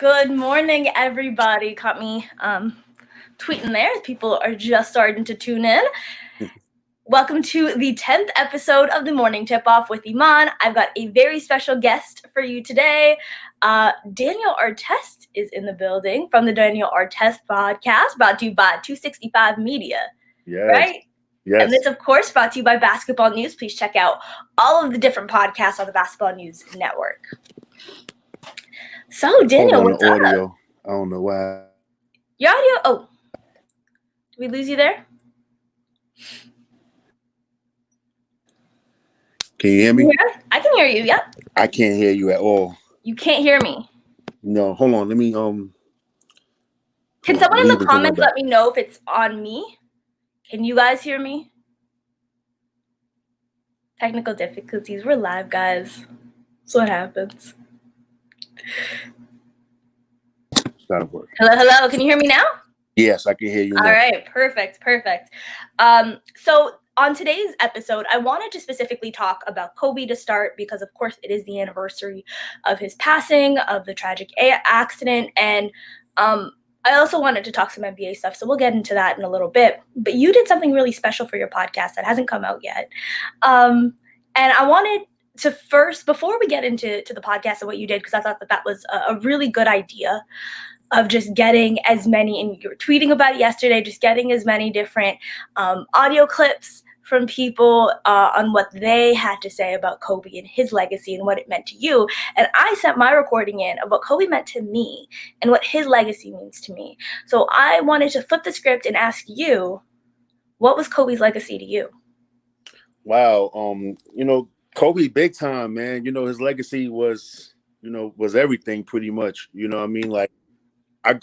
Good morning, everybody. Caught me tweeting there. People are just starting to tune in. Welcome to the 10th episode of the Morning Tip-Off with Imman. I've got a very special guest for you today. Daniel Artest is in the building from the Daniel Artest podcast, brought to you by 265 Media. Yes. Right? Yes. And this, of course, brought to you by Basketball News. Please check out all of the different podcasts on the Basketball News Network. So, Daniel, what's the audio. up? I don't know why. Your audio? Oh, did we lose you there? Can you hear me? Yeah, I can hear you. Yep. I can't hear you at all. You can't hear me. No, hold on. Let me Can someone in the comments let me know if it's on me? Can you guys hear me? Technical difficulties. We're live, guys. That's what happens. That'll work. Hello. Can you hear me now? Yes, I can hear you now. All right. Perfect. So on today's episode, I wanted to specifically talk about Kobe to start because, of course, it is the anniversary of his passing, of the tragic accident, and I also wanted to talk some NBA stuff, so we'll get into that in a little bit. But you did something really special for your podcast that hasn't come out yet, and I wanted to first, before we get into the podcast and what you did, because I thought that was a really good idea of just getting as many, and you were tweeting about it yesterday, just getting as many different audio clips from people on what they had to say about Kobe and his legacy and what it meant to you. And I sent my recording in of what Kobe meant to me and what his legacy means to me. So I wanted to flip the script and ask you, what was Kobe's legacy to you? Wow. Kobe, big time, man. His legacy was everything pretty much. You know what I mean? Like,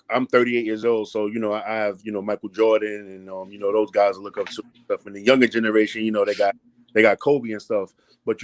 I'm 38 years old, so I have Michael Jordan and those guys I look up to and stuff. And the younger generation, they got Kobe and stuff. But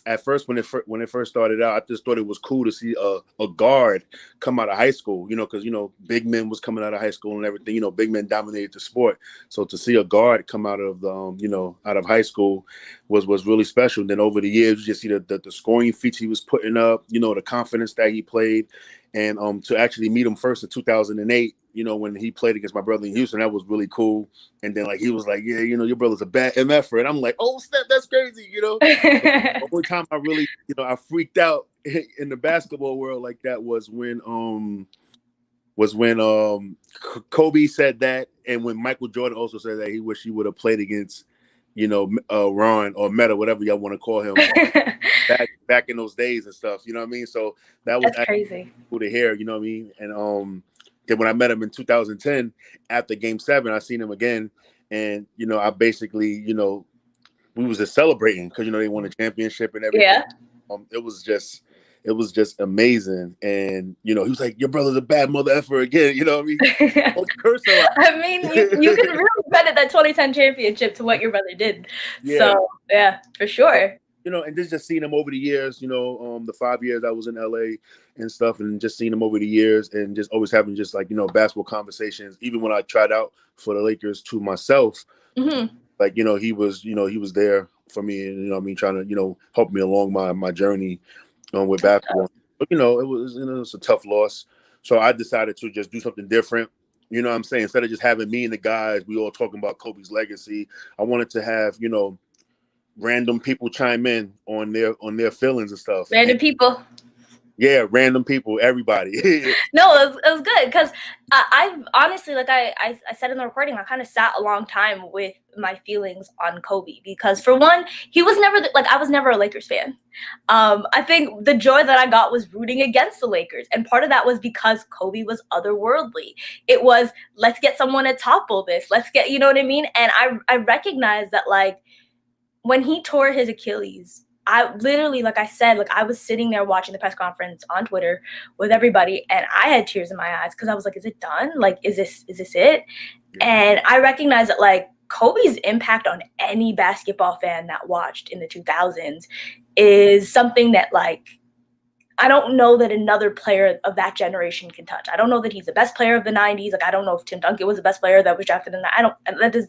at first when it first started out, I just thought it was cool to see a guard come out of high school. Because big men was coming out of high school and everything. Big men dominated the sport. So to see a guard come out of the out of high school was really special. And then over the years, you just see the scoring feats he was putting up. The confidence that he played. And to actually meet him first in 2008, when he played against my brother in Houston, that was really cool. And then he was like, yeah, your brother's a bad MFer. And I'm like, oh, snap, that's crazy, The only time I really, I freaked out in the basketball world like that was when Kobe said that, and when Michael Jordan also said that he wished he would have played against, Ron or Meta, whatever y'all want to call him, back in those days and stuff. You know what I mean? So that was crazy. Cool to hear. You know what I mean? And then when I met him in 2010 after Game 7, I seen him again, and I basically we was just celebrating because they won a championship and everything. Yeah. It was just amazing. And he was like, your brother's a bad mother effer again. You know what I mean? Curse a lot. I mean, you can really credit that 2010 championship to what your brother did. Yeah. So yeah, for sure. And just seeing him over the years, the 5 years I was in LA and stuff, and just seeing him over the years and just always having just basketball conversations, even when I tried out for the Lakers to myself, he was there for me, and trying to, help me along my journey with basketball. But, it was a tough loss. So I decided to just do something different. You know what I'm saying? Instead of just having me and the guys, we all talking about Kobe's legacy, I wanted to have, random people chime in on their feelings and stuff. People. Yeah, random people, everybody. No, it was good because I've honestly, like I said in the recording, I kind of sat a long time with my feelings on Kobe because, for one, he was never I was never a Lakers fan. I think the joy that I got was rooting against the Lakers, and part of that was because Kobe was otherworldly. It was, let's get someone to topple this. Let's get, you know what I mean? And I recognize that, when he tore his Achilles, I literally, like I said, I was sitting there watching the press conference on Twitter with everybody, and I had tears in my eyes because I was like, is it done? Is this it? Yeah. And I recognize that, Kobe's impact on any basketball fan that watched in the 2000s is something that, I don't know that another player of that generation can touch. I don't know that he's the best player of the 90s. I don't know if Tim Duncan was the best player that was drafted in that.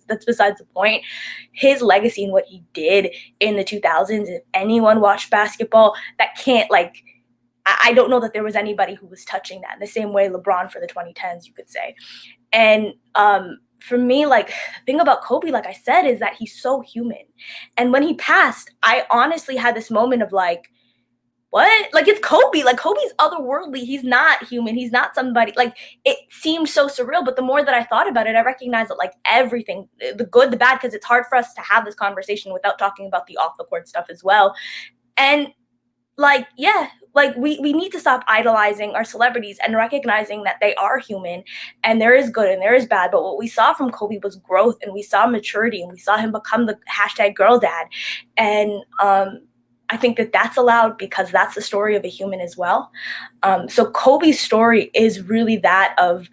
That's besides the point. His legacy and what he did in the 2000s, if anyone watched basketball, that can't, I don't know that there was anybody who was touching that in the same way LeBron for the 2010s, you could say. And for me, like, the thing about Kobe, like I said, is that he's so human. And when he passed, I honestly had this moment of like, what? Like, it's Kobe. Like, Kobe's otherworldly. He's not human. He's not somebody. Like, it seemed so surreal. But the more that I thought about it, I recognized that, like, everything, the good, the bad, because it's hard for us to have this conversation without talking about the off the court stuff as well. And like, yeah, like we need to stop idolizing our celebrities and recognizing that they are human and there is good and there is bad. But what we saw from Kobe was growth, and we saw maturity, and we saw him become the hashtag girl dad. And I think that that's allowed because that's the story of a human as well. So Kobe's story is really that of,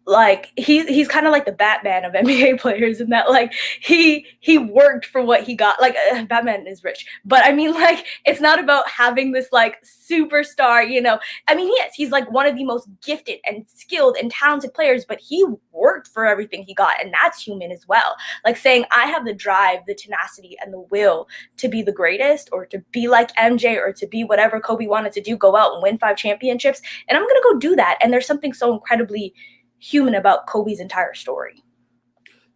like, he's kind of like the Batman of NBA players in that, like, he worked for what he got. Like, Batman is rich, but I mean, like, it's not about having this like superstar, you know. I mean, he's like one of the most gifted and skilled and talented players, but he worked for everything he got, and that's human as well. Like, saying I have the drive, the tenacity, and the will to be the greatest, or to be like MJ, or to be whatever Kobe wanted to do, go out and win 5 championships, and I'm gonna go do that. And there's something so incredibly human about Kobe's entire story.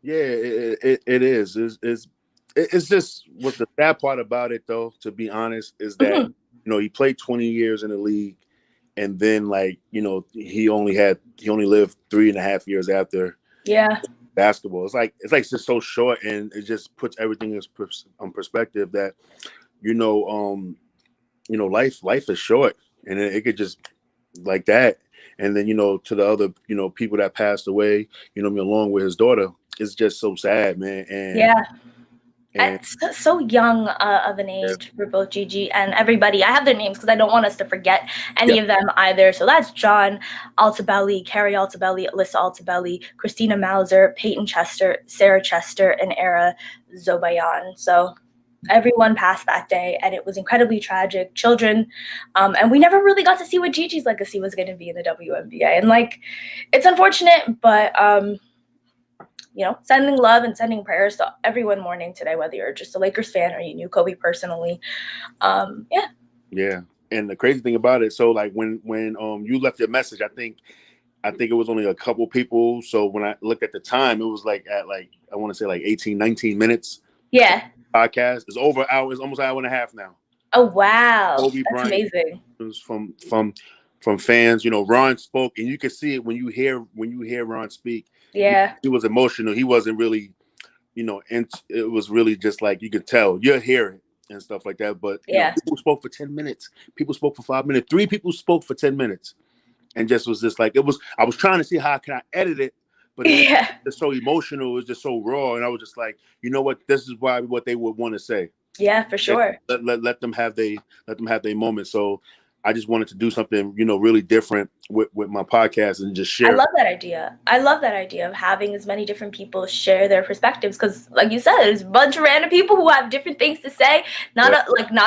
Yeah, it is. It's just what the sad part about it, though, to be honest, is that you know, he played 20 years in the league, and then, like, you know, he only lived 3.5 years after basketball. It's like it's just so short, and it just puts everything in perspective that, you know, life is short, and it could just like that. And then, you know, to the other, you know, people that passed away, you know, along with his daughter, it's just so sad, man. And At so young of an age for both Gigi and everybody. I have their names because I don't want us to forget any of them either. So that's John Altabelli, Carrie Altabelli, Alyssa Altabelli, Christina Mauser, Peyton Chester, Sarah Chester, and Era Zobayan. So everyone passed that day, and it was incredibly tragic. Children, and we never really got to see what Gigi's legacy was going to be in the WNBA. And, like, it's unfortunate, but you know, sending love and sending prayers to everyone mourning today, whether you're just a Lakers fan or you knew Kobe personally. Yeah. And the crazy thing about it, so like when you left your message, I think it was only a couple people. So when I looked at the time, it was like at like, I want to say like 18, 19 minutes. Yeah. Podcast is over an hour. It's almost an hour and a half now. Oh wow, Kobe that's Bryant, amazing. From fans, you know, Ron spoke, and you can see it when you hear Ron speak. Yeah, he was emotional. He wasn't really, you know, and it was really just like, you could tell, you'll hear it and stuff like that. But you know, people spoke for 10 minutes. People spoke for 5 minutes. 3 people spoke for 10 minutes, and just was just like, it was. I was trying to see how can I edit it, but it's so emotional. It was just so raw, and I was just like, you know what? This is what they would want to say. Yeah, for sure. Let them have their moment. So I just wanted to do something, you know, really different with my podcast and just share. I love that idea. I love that idea of having as many different people share their perspectives, because, like you said, there's a bunch of random people who have different things to say. Not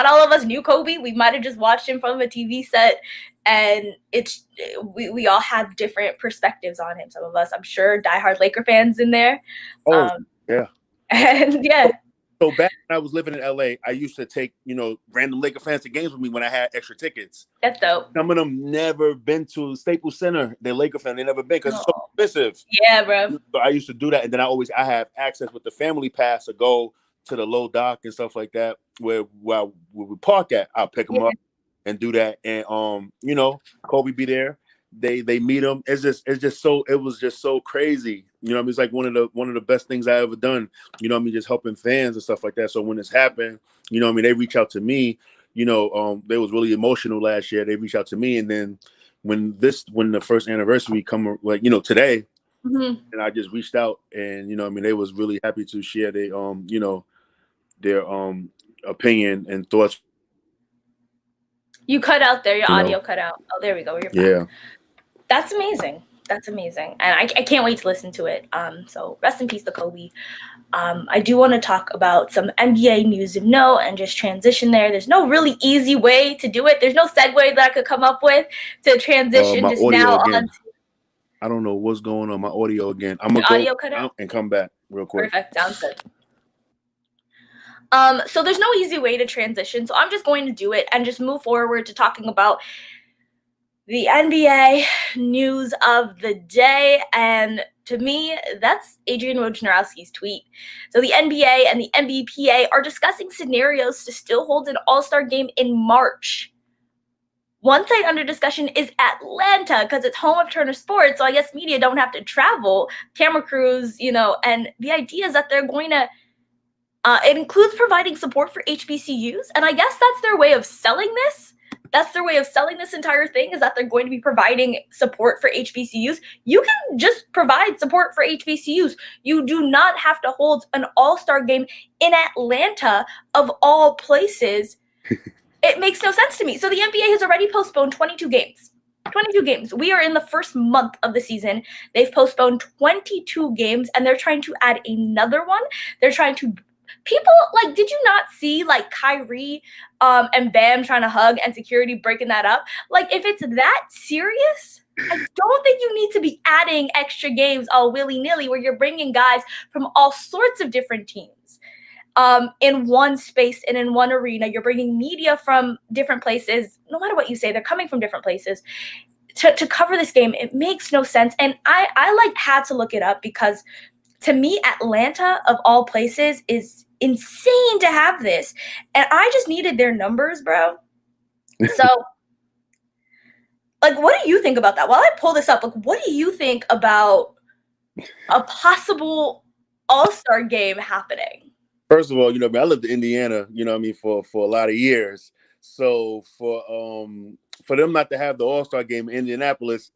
all of us knew Kobe. We might have just watched him from a TV set, and we all have different perspectives on him. Some of us, I'm sure, diehard Laker fans in there. Yeah. And yeah. So back when I was living in LA, I used to take, you know, random Laker fans to games with me when I had extra tickets. That's dope. Some of them never been to Staples Center. They're Laker fans. They never been because it's so expensive. Yeah, bro. So I used to do that, and then I have access with the family pass to go to the low dock and stuff like that, where we park at. I'll pick them up and do that, and you know, Kobe be there. They meet him. It was just so crazy. You know what I mean? It's like one of the best things I ever done. You know what I mean? Just helping fans and stuff like that. So when this happened, you know what I mean, they reach out to me. You know, they was really emotional last year. They reached out to me, and then when the first anniversary come, like, you know, today, and I just reached out, and you know what I mean, they was really happy to share their you know, their opinion and thoughts. You cut out there. Your audio cut out. Oh, there we go. You're back. That's amazing. That's amazing. And I can't wait to listen to it. So rest in peace to Kobe. I do want to talk about some NBA news of note and just transition there. There's no really easy way to do it. There's no segue that I could come up with to transition just now on. I don't know what's going on. My audio again. I'm going to go out and come back real quick. Perfect. Sounds good. So there's no easy way to transition. So I'm just going to do it and just move forward to talking about the NBA news of the day. And to me, that's Adrian Wojnarowski's tweet. So the NBA and the NBPA are discussing scenarios to still hold an All-Star game in March. One site under discussion is Atlanta because it's home of Turner Sports. So I guess media don't have to travel, camera crews, and the idea is that they're going to it includes providing support for HBCUs, and I guess that's their way of selling this. That's their way of selling this entire thing, is that they're going to be providing support for HBCUs. You can just provide support for HBCUs. You do not have to hold an all-star game in Atlanta, of all places. It makes no sense to me. So the NBA has already postponed 22 games. 22 games. We are in the first month of the season. They've postponed 22 games, and they're trying to add another one. They're trying to people, like, did you not see, like, Kyrie and Bam trying to hug and security breaking that up? Like, if it's that serious, I don't think you need to be adding extra games all willy-nilly where you're bringing guys from all sorts of different teams in one space and in one arena. You're bringing media from different places. No matter what you say, they're coming from different places to cover this game. It makes no sense. And I had to look it up because to me, Atlanta, of all places, is insane to have this. And I just needed their numbers, bro. So, like, what do you think about that? While I pull this up, like, what do you think about a possible all-star game happening? First of all, I lived in Indiana, for a lot of years. So for them not to have the All-Star game in Indianapolis,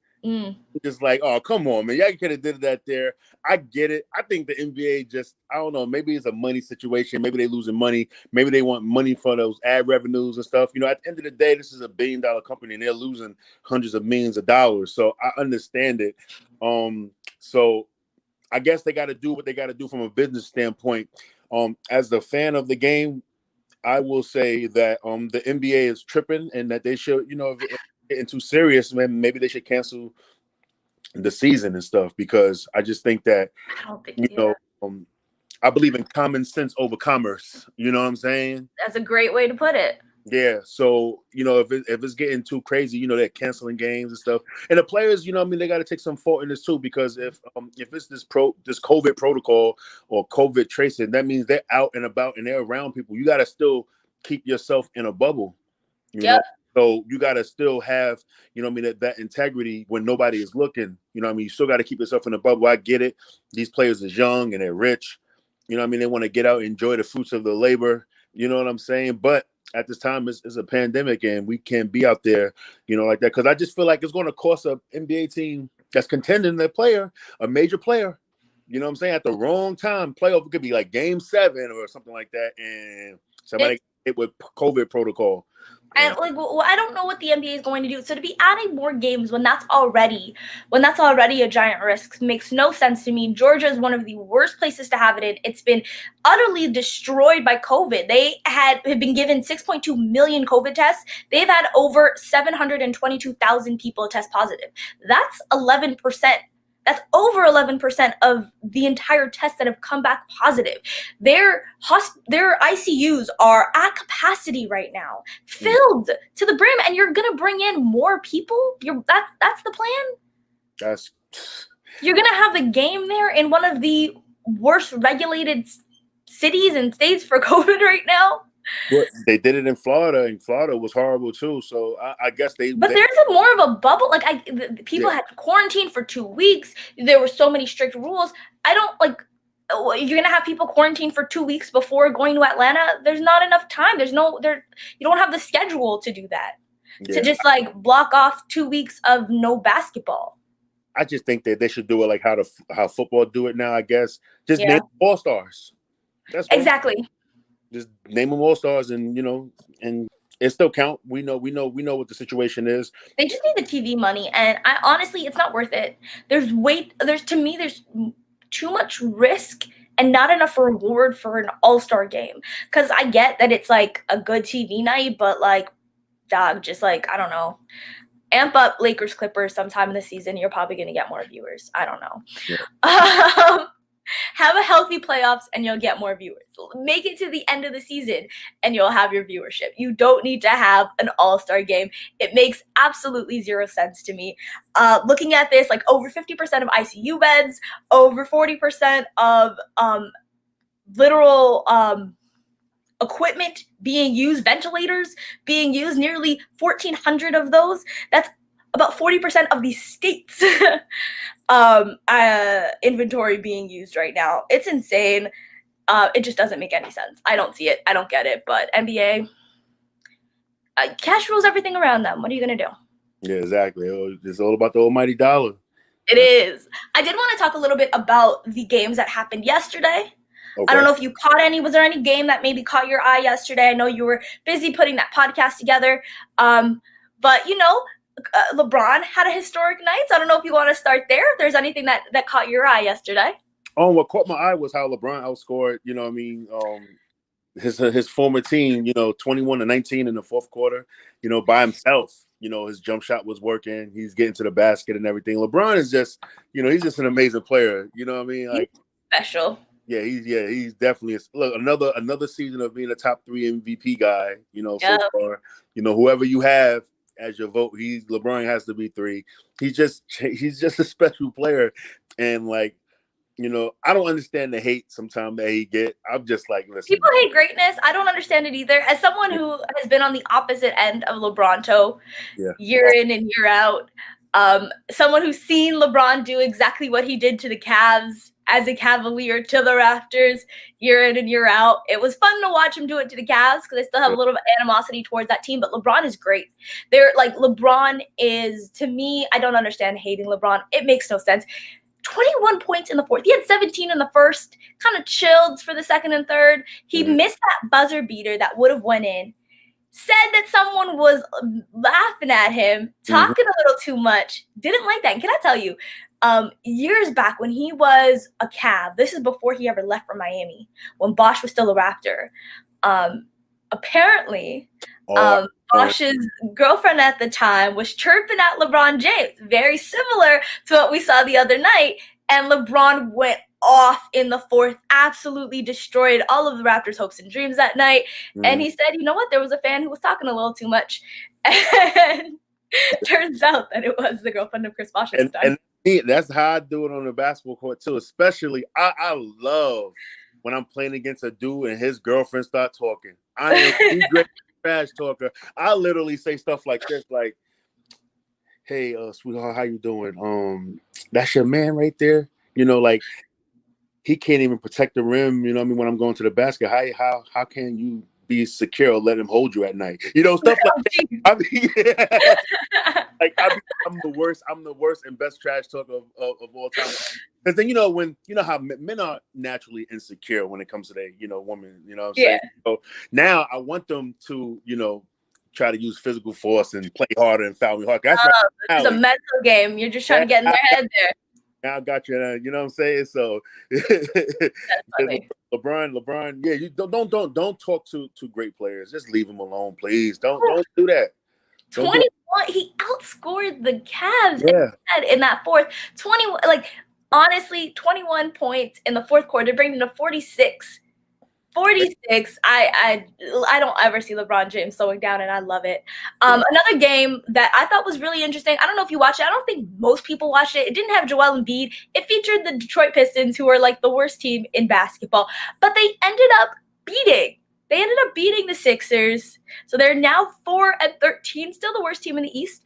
just like, oh, come on, man. Y'all could have did that there. I get it. I think the NBA just, I don't know, maybe it's a money situation. Maybe they're losing money. Maybe they want money for those ad revenues and stuff. At the end of the day, this is a $1 billion company and they're losing hundreds of millions of dollars. So I understand it. So I guess they got to do what they got to do from a business standpoint. As the fan of the game, I will say that the NBA is tripping and that they should, if it's getting too serious, man, maybe they should cancel the season and stuff, because I just think that, I believe in common sense over commerce. You know what I'm saying? That's a great way to put it. Yeah. So, if it's getting too crazy, they're canceling games and stuff. And the players, they got to take some fault in this too, because if it's this COVID protocol or COVID tracing, that means they're out and about and they're around people. You got to still keep yourself in a bubble, know? So you got to still have, that integrity when nobody is looking. You still got to keep yourself in a bubble. I get it. These players is young and they're rich. They want to get out and enjoy the fruits of the labor. You know what I'm saying? But at this time, it's a pandemic and we can't be out there, like that. Because I just feel like it's going to cost an NBA team that's contending a major player, what I'm saying, at the wrong time. Playoff, it could be like Game 7 or something like that. And somebody get hit with COVID protocol. And I don't know what the NBA is going to do. So to be adding more games when that's already a giant risk makes no sense to me. Georgia is one of the worst places to have it in. It's been utterly destroyed by COVID. They have been given 6.2 million COVID tests. They've had over 722,000 people test positive. That's 11%. That's over 11% of the entire tests that have come back positive. Their ICUs are at capacity right now, filled to the brim, and you're gonna bring in more people. That's the plan. You're gonna have the game there in one of the worst regulated cities and states for COVID right now. Well, they did it in Florida, and Florida was horrible too. So I guess they. But there's more of a bubble. Like people had to quarantine for 2 weeks. There were so many strict rules. I don't like. You're gonna have people quarantine for 2 weeks before going to Atlanta. There's not enough time. You don't have the schedule to do that. To just like block off 2 weeks of no basketball. I just think that they should do it like how football do it now. I guess just name all stars. That's exactly. Just name them all stars, and and it still count. We know what the situation is. They just need the TV money, and I honestly, it's not worth it. There's too much risk and not enough reward for an all-star game. Because I get that it's like a good TV night, but like, dog, just like, I don't know, amp up Lakers Clippers sometime in the season. You're probably gonna get more viewers. I don't know. Yeah. Have a healthy playoffs and you'll get more viewers. Make it to the end of the season and you'll have your viewership. You don't need to have an all-star game. It makes absolutely zero sense to me. Looking at this, like over 50% of ICU beds, over 40% of literal equipment being used, ventilators being used, nearly 1,400 of those. That's about 40% of the state's inventory being used right now. It's insane. It just doesn't make any sense. I don't see it. I don't get it. But NBA, cash rules everything around them. What are you going to do? Yeah, exactly. It's all about the almighty dollar. It is. I did want to talk a little bit about the games that happened yesterday. Okay. I don't know if you caught any. Was there any game that maybe caught your eye yesterday? I know you were busy putting that podcast together. But, you know, LeBron had a historic night. So I don't know if you want to start there. If there's anything that caught your eye yesterday. What caught my eye was how LeBron outscored, you know what I mean, his former team, you know, 21-19 in the fourth quarter, you know, by himself. You know, his jump shot was working. He's getting to the basket and everything. LeBron is just, you know, he's just an amazing player. You know what I mean? Like, he's special. Yeah, he's definitely look another season of being a top 3 MVP guy. You know, so far, you know, whoever you have as your vote, LeBron has to be 3. He's just a special player, and like, you know, I don't understand the hate sometimes that he get. I'm just like, listen. People hate greatness. I don't understand it either. As someone who has been on the opposite end of LeBronto, year in and year out, someone who's seen LeBron do exactly what he did to the Cavs as a Cavalier to the Raptors year in and year out. It was fun to watch him do it to the Cavs because I still have a little bit of animosity towards that team, but LeBron is great. LeBron is, to me, I don't understand hating LeBron. It makes no sense. 21 points in the fourth. He had 17 in the first, kind of chilled for the second and third. He missed that buzzer beater that would have went in. Said that someone was laughing at him, talking a little too much. Didn't like that. And can I tell you, years back when he was a Cav, this is before he ever left for Miami, when Bosh was still a Raptor, apparently Bosh's girlfriend at the time was chirping at LeBron James, very similar to what we saw the other night, and LeBron went off in the fourth, absolutely destroyed all of the Raptors' hopes and dreams that night. And he said, you know what, there was a fan who was talking a little too much, and turns out that it was the girlfriend of Chris Bosh at the time. And that's how I do it on the basketball court too. Especially, I love when I'm playing against a dude and his girlfriend start talking. I am a great trash talker. I literally say stuff like this, like, "Hey, sweetheart, how you doing? That's your man right there. You know, like he can't even protect the rim. You know what I mean? When I'm going to the basket, how can you be secure or let him hold you at night? You know, stuff like that. I mean, like I'm the worst and best trash talker of all time. Because then when how men are naturally insecure when it comes to their woman. You know what I'm saying? So now I want them to try to use physical force and play harder and foul me hard. That's it's a mental game. You're just trying to get in their head there. Now I got you. You know what I'm saying? So LeBron, yeah, you don't talk to great players. Just leave them alone, please. Don't do that. 21. He outscored the Cavs in that fourth. 21, honestly, 21 points in the fourth quarter, bringing them to 46. 46. I don't ever see LeBron James slowing down, and I love it. Another game that I thought was really interesting. I don't know if you watched it. I don't think most people watched it. It didn't have Joel Embiid. It featured the Detroit Pistons, who are like the worst team in basketball, but they ended up beating the Sixers. So they're now 4-13, still the worst team in the East.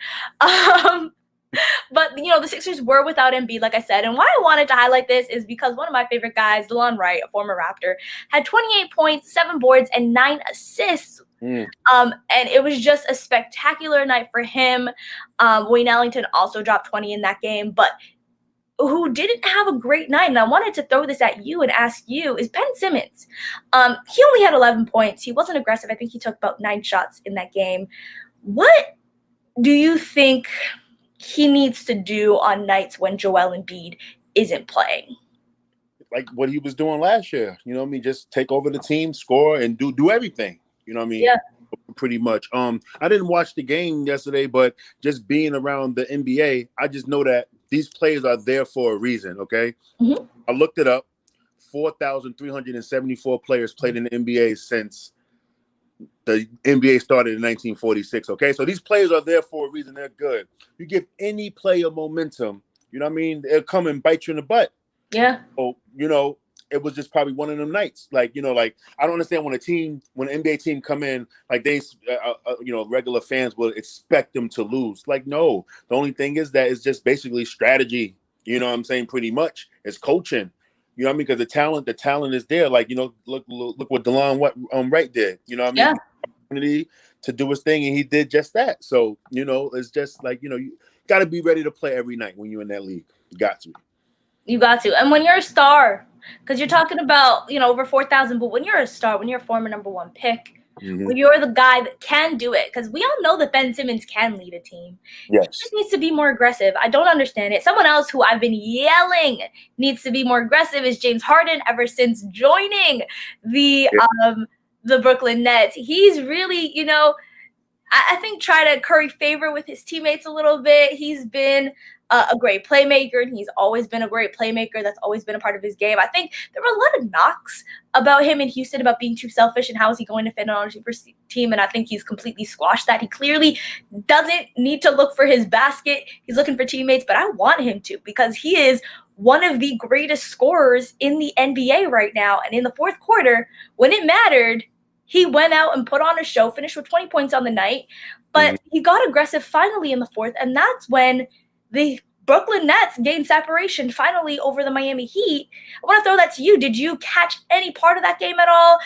But, the Sixers were without Embiid, like I said. And why I wanted to highlight this is because one of my favorite guys, DeLon Wright, a former Raptor, had 28 points, 7 boards, and 9 assists. And it was just a spectacular night for him. Wayne Ellington also dropped 20 in that game. But who didn't have a great night, and I wanted to throw this at you and ask you, is Ben Simmons. He only had 11 points. He wasn't aggressive. I think he took about 9 shots in that game. What do you think he needs to do on nights when Joel Embiid isn't playing? Like what he was doing last year. You know what I mean? Just take over the team, score, and do everything. You know what I mean? Yeah. Pretty much. I didn't watch the game yesterday, but just being around the NBA, I just know that these players are there for a reason, okay? I looked it up. 4,374 players played in the NBA since the NBA started in 1946. Okay, so these players are there for a reason. They're good. You give any player momentum, you know what I mean? They'll come and bite you in the butt. Yeah. So, it was just probably one of them nights. Like, like I don't understand when an NBA team come in, like they, regular fans will expect them to lose. Like, no, the only thing is that it's just basically strategy. You know what I'm saying? Pretty much it's coaching. You know what I mean? Because the talent is there. Like, look what DeLon Wright did. You know what I mean? Yeah. Opportunity to do his thing, and he did just that. So, it's just like, you got to be ready to play every night when you're in that league. You got to. You got to. And when you're a star, because you're talking about, over 4,000, but when you're a star, when you're a former number one pick, when you're the guy that can do it, because we all know that Ben Simmons can lead a team. Yes. He just needs to be more aggressive. I don't understand it. Someone else who I've been yelling needs to be more aggressive is James Harden ever since joining the Brooklyn Nets. He's really, I think try to curry favor with his teammates a little bit. He's been a great playmaker, and he's always been a great playmaker. That's always been a part of his game. I think there were a lot of knocks about him in Houston about being too selfish and how is he going to fit on a super team, and I think he's completely squashed that. He clearly doesn't need to look for his basket. He's looking for teammates, but I want him to because he is one of the greatest scorers in the NBA right now, and in the fourth quarter, when it mattered, he went out and put on a show, finished with 20 points on the night, but he got aggressive finally in the fourth, and that's when the Brooklyn Nets gained separation finally over the Miami Heat. I want to throw that to you. Did you catch any part of that game at all?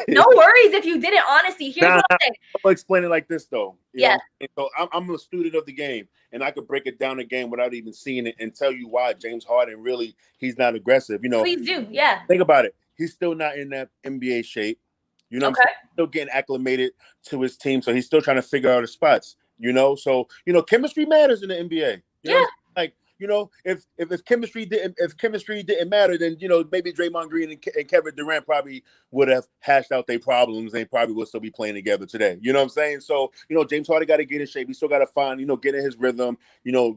No worries if you didn't, honestly. Here's what I'm saying. I'll explain it like this, though. Yeah. So I'm a student of the game, and I could break it down the game without even seeing it and tell you why James Harden really, he's not aggressive. Please do, yeah. Think about it. He's still not in that NBA shape. I'm still getting acclimated to his team, so he's still trying to figure out his spots. So chemistry matters in the NBA. If chemistry didn't matter, then maybe Draymond Green and Kevin Durant probably would have hashed out their problems. They probably would still be playing together today. You know what I'm saying? So James Harden got to get in shape. He still got to find get in his rhythm.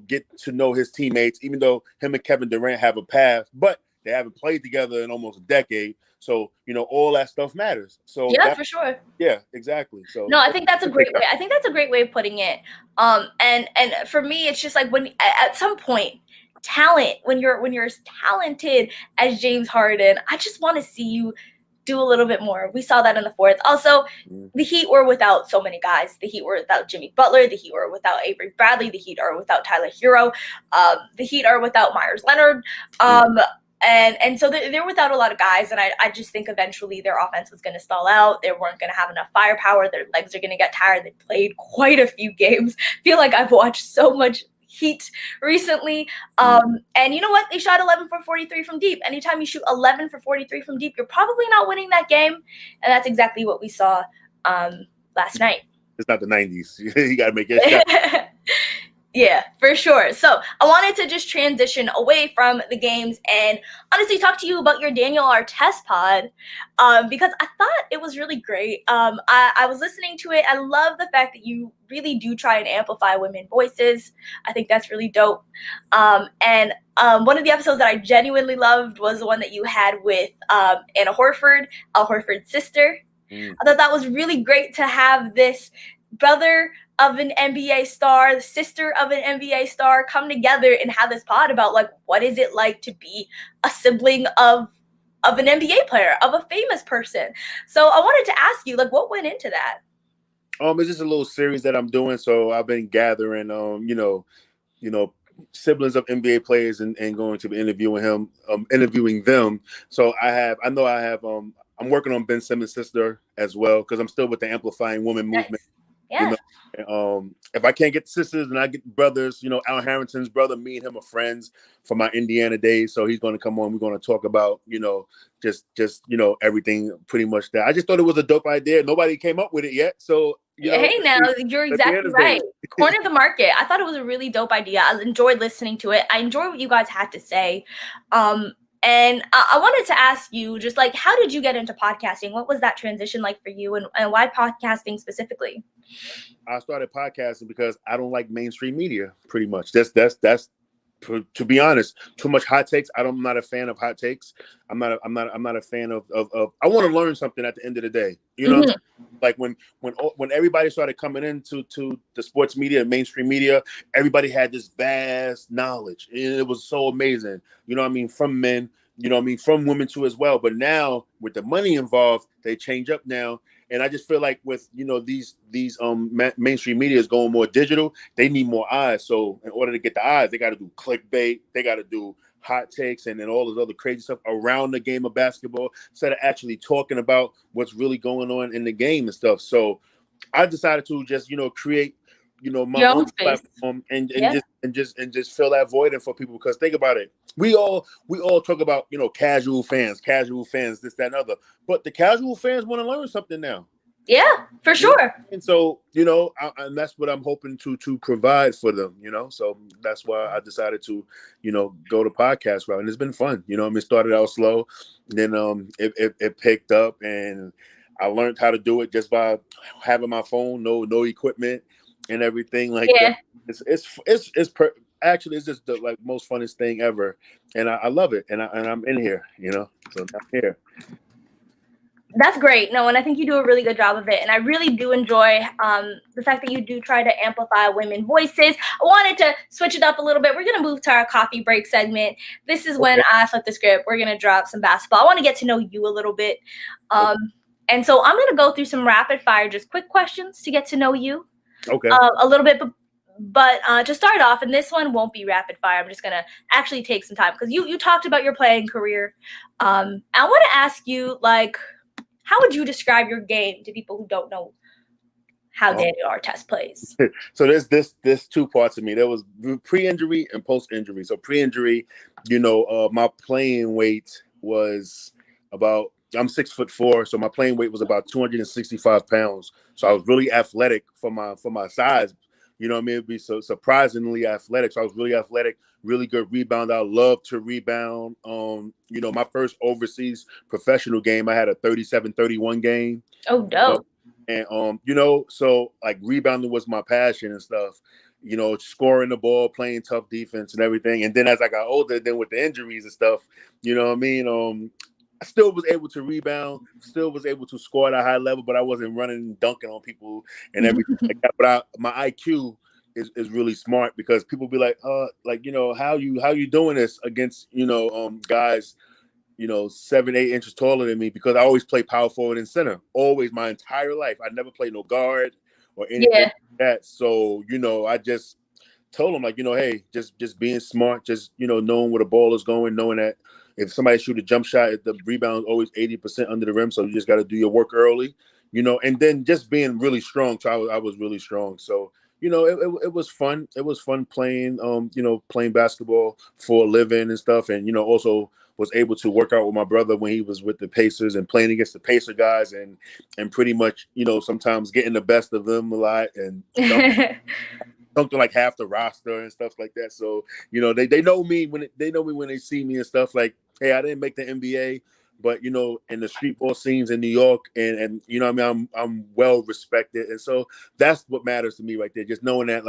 Get to know his teammates. Even though him and Kevin Durant have a past, but they haven't played together in almost a decade. So, all that stuff matters. So yeah, for sure. Yeah, exactly. So no, I think that's a great way. I think that's a great way of putting it. And for me, it's just like when at some point, talent, when you're as talented as James Harden, I just want to see you do a little bit more. We saw that in the fourth. Also, the Heat were without so many guys. The Heat were without Jimmy Butler. The Heat were without Avery Bradley. The Heat are without Tyler Hero. The Heat are without Myers Leonard. And so they're without a lot of guys, and I just think eventually their offense was going to stall out. They weren't going to have enough firepower. Their legs are going to get tired. They played quite a few games. I feel like I've watched so much Heat recently. And you know what? They shot 11 for 43 from deep. Anytime you shoot 11 for 43 from deep, you're probably not winning that game, and that's exactly what we saw last night. It's not the 90s. You got to make it shot. Yeah, for sure. So I wanted to just transition away from the games and honestly talk to you about your Daniel Artest pod because I thought it was really great. I was listening to it. I love the fact that you really do try and amplify women voices. I think that's really dope. And one of the episodes that I genuinely loved was the one that you had with Anna Horford, Al Horford's sister. I thought that was really great to have this brother of an NBA star, the sister of an NBA star come together and have this pod about like what is it like to be a sibling of an NBA player, of a famous person. So I wanted to ask you, like, what went into that? It's just a little series that I'm doing. So I've been gathering siblings of NBA players and going to be interviewing them. So I'm working on Ben Simmons' sister as well because I'm still with the Amplifying Women movement. Yeah. If I can't get sisters, then I get brothers. Al Harrington's brother, me and him are friends from my Indiana days. So he's going to come on. We're going to talk about, just everything pretty much that. I just thought it was a dope idea. Nobody came up with it yet. So, hey, now you're exactly right. Corner the market. I thought it was a really dope idea. I enjoyed listening to it. I enjoyed what you guys had to say. And I wanted to ask you just like, how did you get into podcasting? What was that transition like for you and why podcasting specifically? I started podcasting because I don't like mainstream media pretty much. That's to be honest, too much hot takes. I'm not a fan of hot takes. I'm not a fan of I want to learn something at the end of the day. You know what I'm saying? Like when everybody started coming into the sports media and mainstream media, everybody had this vast knowledge. And it was so amazing. You know what I mean? From men, you know what I mean, from women too as well. But now with the money involved, they change up now. And I just feel like with these mainstream media is going more digital, they need more eyes. So in order to get the eyes, they got to do clickbait, they got to do hot takes, and then all this other crazy stuff around the game of basketball instead of actually talking about what's really going on in the game and stuff. So I decided to just create my Your own own space. platform and Yeah. just fill that void in for people, because think about it, we all talk about casual fans, this, that, and other, but the casual fans want to learn something now. Yeah, for sure. And so and that's what I'm hoping to provide for them. So that's why I decided to go the podcast route, and it's been fun. It started out slow, then it picked up, and I learned how to do it just by having my phone, no equipment and everything like that. Actually, it's just the most funnest thing ever, and I love it, and I'm in here, so I'm here. That's great. No, and I think you do a really good job of it. And I really do enjoy the fact that you do try to amplify women voices. I wanted to switch it up a little bit. We're going to move to our coffee break segment. This is when I flip the script. We're going to drop some basketball. I want to get to know you a little bit. And so I'm going to go through some rapid fire, just quick questions to get to know you a little bit. But to start off, and this one won't be rapid fire, I'm just going to actually take some time because you talked about your playing career. I want to ask you, how would you describe your game to people who don't know how Daniel Artest plays? So there's two parts of me. There was pre-injury and post-injury. So pre-injury, my playing weight was about, I'm 6'4", so my playing weight was about 265 pounds. So I was really athletic for my size. You know what I mean? It'd be so surprisingly athletic. So I was really athletic, really good rebounder. I love to rebound. My first overseas professional game, I had a 37-31 game. Oh, dope. And so rebounding was my passion and stuff. Scoring the ball, playing tough defense and everything. And then as I got older, then with the injuries and stuff, you know what I mean? I still was able to rebound, still was able to score at a high level, but I wasn't running and dunking on people and everything like that. But my IQ is really smart, because people be like, how you doing this against, guys, 7-8 inches taller than me, because I always play power forward and center, always, my entire life. I never played no guard or anything like that. So, I just told them hey, just being smart, just, knowing where the ball is going, knowing that if somebody shoot a jump shot, the rebound is always 80% under the rim. So you just got to do your work early, and then just being really strong. So I was really strong. So, it was fun. It was fun playing, playing basketball for a living and stuff. And, also was able to work out with my brother when he was with the Pacers and playing against the Pacer guys and pretty much, sometimes getting the best of them a lot and something like half the roster and stuff like that. So, they know me when they see me and stuff like, hey, I didn't make the NBA, but in the street ball scenes in New York and I'm well respected. And so that's what matters to me right there. Just knowing that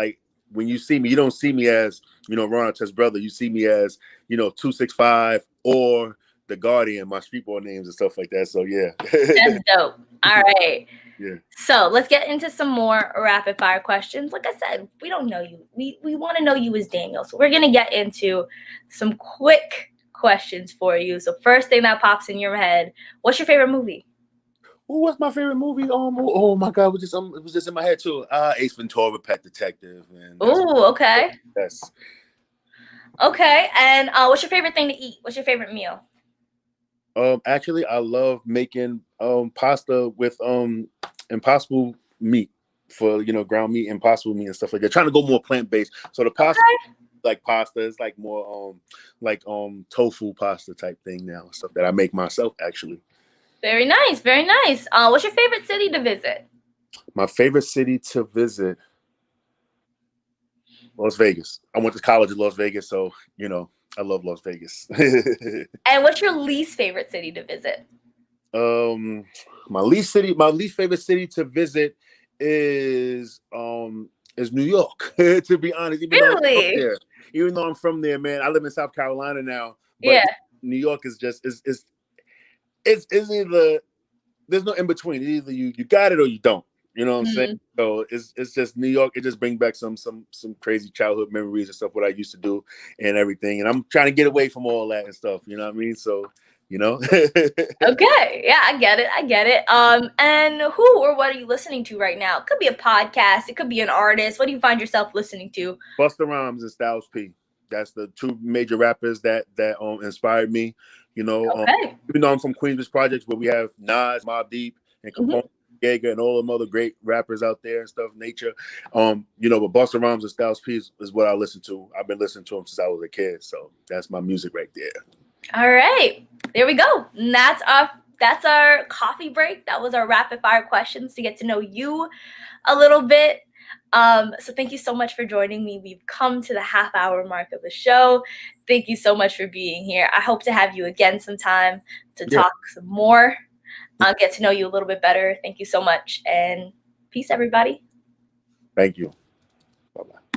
when you see me, you don't see me as, Ron Artest's brother. You see me as, 265 or the Guardian, my street ball names and stuff like that. So yeah. That's dope. All right. Yeah. So let's get into some more rapid fire questions. Like I said, we don't know you. We want to know you as Daniel. So we're going to get into some quick questions for you. So first thing that pops in your head, what's your favorite movie? What's my favorite movie? Oh my God, it was just in my head too. Ace Ventura, Pet Detective. Oh, okay. Yes. Okay, and what's your favorite thing to eat? What's your favorite meal? Actually, I love making pasta with impossible meat for ground meat, impossible meat and stuff like that. Trying to go more plant based. So the pasta, like pasta, is like more tofu pasta type thing now. Stuff that I make myself actually. Very nice, very nice. What's your favorite city to visit? My favorite city to visit, Las Vegas. I went to college in Las Vegas, so I love Las Vegas. And what's your least favorite city to visit? My least favorite city to visit is is New York. To be honest, Really? Even though I'm from there, man. I live in South Carolina now, but Yeah. New York is just it's either there's no in between. Either you got it or you don't. You know what I'm saying? Mm. So it's just New York. It just brings back some crazy childhood memories and stuff what I used to do and everything. And I'm trying to get away from all that and stuff. You know what I mean? So Okay. Yeah, I get it. I get it. And who or what are you listening to right now? It could be a podcast. It could be an artist. What do you find yourself listening to? Busta Rhymes and Styles P. That's the two major rappers that inspired me. Okay. Even though I'm from Queensbridge Projects, where we have Nas, Mobb Deep, and Mhm. Capone, Giga, and all them other great rappers out there and stuff, Nature. But Busta Rhymes and Styles P is what I listen to. I've been listening to them since I was a kid, so that's my music right there. All right. There we go. And that's our coffee break. That was our rapid fire questions to get to know you a little bit. So thank you so much for joining me. We've come to the half-hour mark of the show. Thank you so much for being here. I hope to have you again sometime to talk some more. I'll get to know you a little bit better. Thank you so much, and peace, everybody. Thank you. Bye-bye.